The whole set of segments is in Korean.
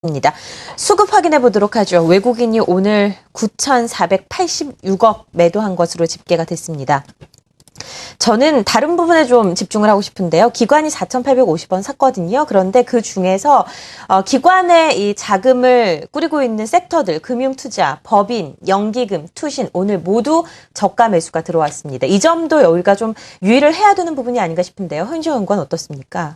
입니다. 수급 확인해 보도록 하죠. 외국인이 오늘 9,486억 매도한 것으로 집계가 됐습니다. 저는 다른 부분에 좀 집중을 하고 싶은데요. 기관이 4,850원 샀거든요. 그런데 그 중에서 기관의 이 자금을 꾸리고 있는 섹터들, 금융투자, 법인, 연기금, 투신 오늘 모두 저가 매수가 들어왔습니다. 이 점도 여기가 좀 유의를 해야 되는 부분이 아닌가 싶은데요. 현지 연구원 어떻습니까?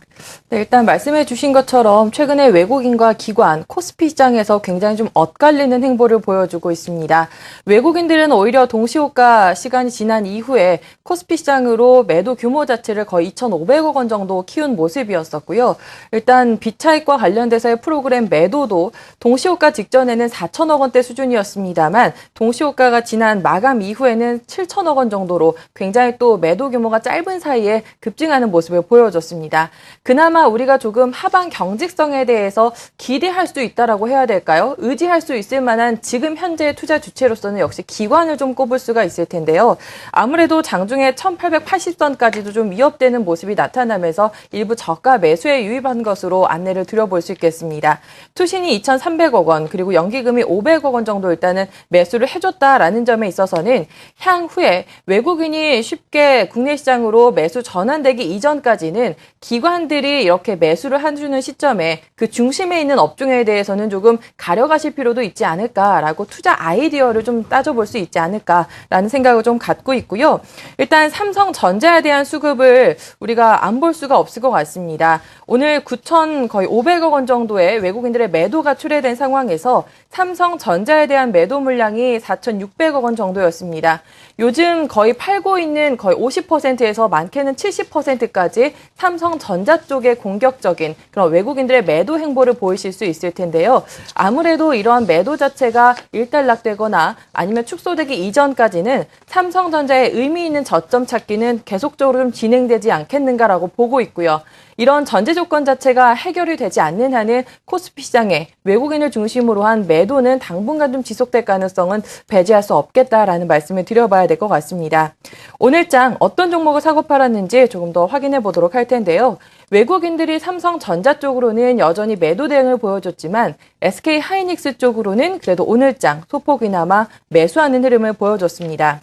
네, 일단 말씀해 주신 것처럼 최근에 외국인과 기관, 코스피 시장에서 굉장히 좀 엇갈리는 행보를 보여주고 있습니다. 외국인들은 오히려 동시호가 시간이 지난 이후에 코스피 시장으로 매도 규모 자체를 거의 2,500억 원 정도 키운 모습이었었고요. 일단 빚차익과 관련돼서의 프로그램 매도도 동시호가 직전에는 4천억 원대 수준이었습니다만 동시호가가 지난 마감 이후에는 7천억 원 정도로 굉장히 또 매도 규모가 짧은 사이에 급증하는 모습을 보여줬습니다. 그나마 우리가 조금 하방 경직성에 대해서 기대할 수 있다라고 해야 될까요? 의지할 수 있을 만한 지금 현재 투자 주체로서는 역시 기관을 좀 꼽을 수가 있을 텐데요. 아무래도 장중에 1,880선까지도 좀 위협되는 모습이 나타나면서 일부 저가 매수에 유입한 것으로 안내를 드려볼 수 있겠습니다. 투신이 2,300억 원 그리고 연기금이 500억 원 정도 일단은 매수를 해줬다라는 점에 있어서는 향후에 외국인이 쉽게 국내 시장으로 매수 전환되기 이전까지는 기관들이 이렇게 매수를 해주는 시점에 그 중심에 있는 업종에 대해서는 조금 가려가실 필요도 있지 않을까라고 투자 아이디어를 좀 따져볼 수 있지 않을까라는 생각을 좀 갖고 있고요. 일단 삼성전자에 대한 수급을 우리가 안 볼 수가 없을 것 같습니다. 오늘 9천 거의 500억 원 정도의 외국인들의 매도가 출회된 상황에서 삼성전자에 대한 매도 물량이 4,600억 원 정도였습니다. 요즘 거의 팔고 있는 거의 50%에서 많게는 70%까지 삼성전자 쪽에 공격적인 그런 외국인들의 매도 행보를 보이실 수 있을 텐데요. 아무래도 이러한 매도 자체가 일단락되거나 아니면 축소되기 이전까지는 삼성전자의 의미 있는 저점 찾기는 계속적으로 좀 진행되지 않겠는가라고 보고 있고요. 이런 전제 조건 자체가 해결이 되지 않는 한은 코스피 시장에 외국인을 중심으로 한 매도는 당분간 좀 지속될 가능성은 배제할 수 없겠다라는 말씀을 드려봐야 될 것 같습니다. 오늘장 어떤 종목을 사고 팔았는지 조금 더 확인해 보도록 할 텐데요. 외국인들이 삼성전자 쪽으로는 여전히 매도 대응을 보여줬지만 SK 하이닉스 쪽으로는 그래도 오늘장 소폭이나마 매수하는 흐름을 보여줬습니다.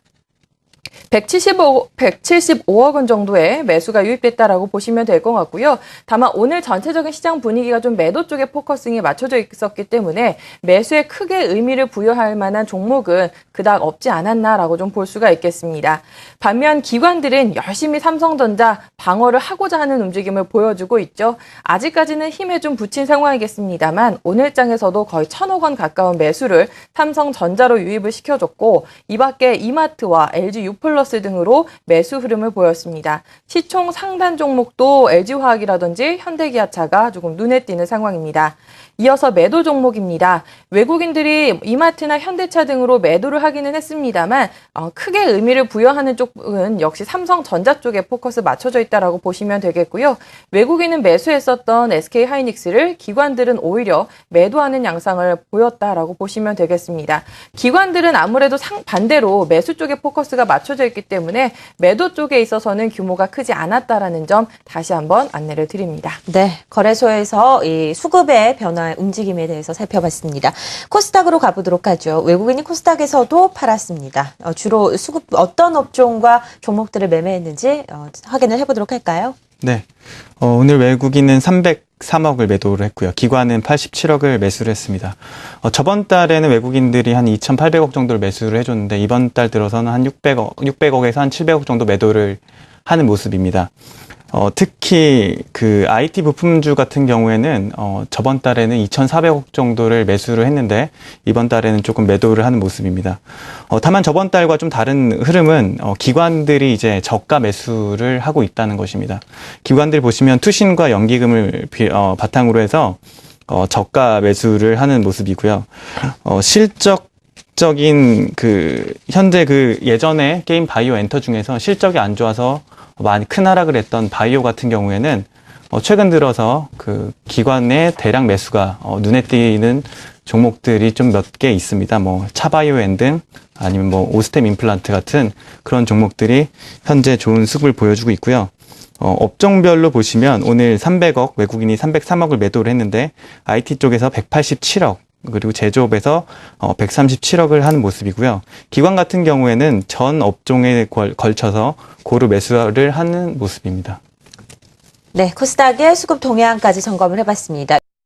175억 원 정도의 매수가 유입됐다라고 보시면 될 것 같고요. 다만 오늘 전체적인 시장 분위기가 좀 매도 쪽에 포커싱이 맞춰져 있었기 때문에 매수에 크게 의미를 부여할 만한 종목은 그닥 없지 않았나라고 좀 볼 수가 있겠습니다. 반면 기관들은 열심히 삼성전자 방어를 하고자 하는 움직임을 보여주고 있죠. 아직까지는 힘에 좀 붙인 상황이겠습니다만 오늘장에서도 거의 1,000억 원 가까운 매수를 삼성전자로 유입을 시켜줬고 이 밖에 이마트와 LG 유플러스 등으로 매수 흐름을 보였습니다. 시총 상단 종목도 LG화학이라든지 현대기아차가 조금 눈에 띄는 상황입니다. 이어서 매도 종목입니다. 외국인들이 이마트나 현대차 등으로 매도를 하기는 했습니다만 크게 의미를 부여하는 쪽은 역시 삼성전자 쪽에 포커스 맞춰져 있다라고 보시면 되겠고요. 외국인은 매수했었던 SK 하이닉스를 기관들은 오히려 매도하는 양상을 보였다라고 보시면 되겠습니다. 기관들은 아무래도 반대로 매수 쪽에 포커스가 맞춰져 있기 때문에 매도 쪽에 있어서는 규모가 크지 않았다라는 점 다시 한번 안내를 드립니다. 네, 거래소에서 이 수급의 변화 움직임에 대해서 살펴봤습니다. 코스닥으로 가보도록 하죠. 외국인이 코스닥에서도 팔았습니다. 주로 수급 어떤 업종과 종목들을 매매했는지 확인을 해보도록 할까요? 네, 오늘 외국인은 303억을 매도를 했고요. 기관은 87억을 매수를 했습니다. 저번 달에는 외국인들이 한 2,800억 정도를 매수를 해줬는데 이번 달 들어서는 한 600억에서 한 700억 정도 매도를 하는 모습입니다. 특히 그 IT 부품주 같은 경우에는 저번 달에는 2,400억 정도를 매수를 했는데 이번 달에는 조금 매도를 하는 모습입니다. 다만 저번 달과 좀 다른 흐름은 기관들이 이제 저가 매수를 하고 있다는 것입니다. 기관들 보시면 투신과 연기금을 바탕으로 해서 저가 매수를 하는 모습이고요. 실적적인 현재 예전에 게임 바이오 엔터 중에서 실적이 안 좋아서 많이 큰 하락을 했던 바이오 같은 경우에는 최근 들어서 기관의 대량 매수가 눈에 띄는 종목들이 좀 몇 개 있습니다. 차바이오엔 등 아니면 오스템 임플란트 같은 그런 종목들이 현재 좋은 수급을 보여주고 있고요. 업종별로 보시면 오늘 300억, 외국인이 303억을 매도를 했는데 IT 쪽에서 187억, 그리고 제조업에서 137억을 하는 모습이고요. 기관 같은 경우에는 전 업종에 걸쳐서 고루 매수를 하는 모습입니다. 네, 코스닥의 수급 동향까지 점검을 해봤습니다.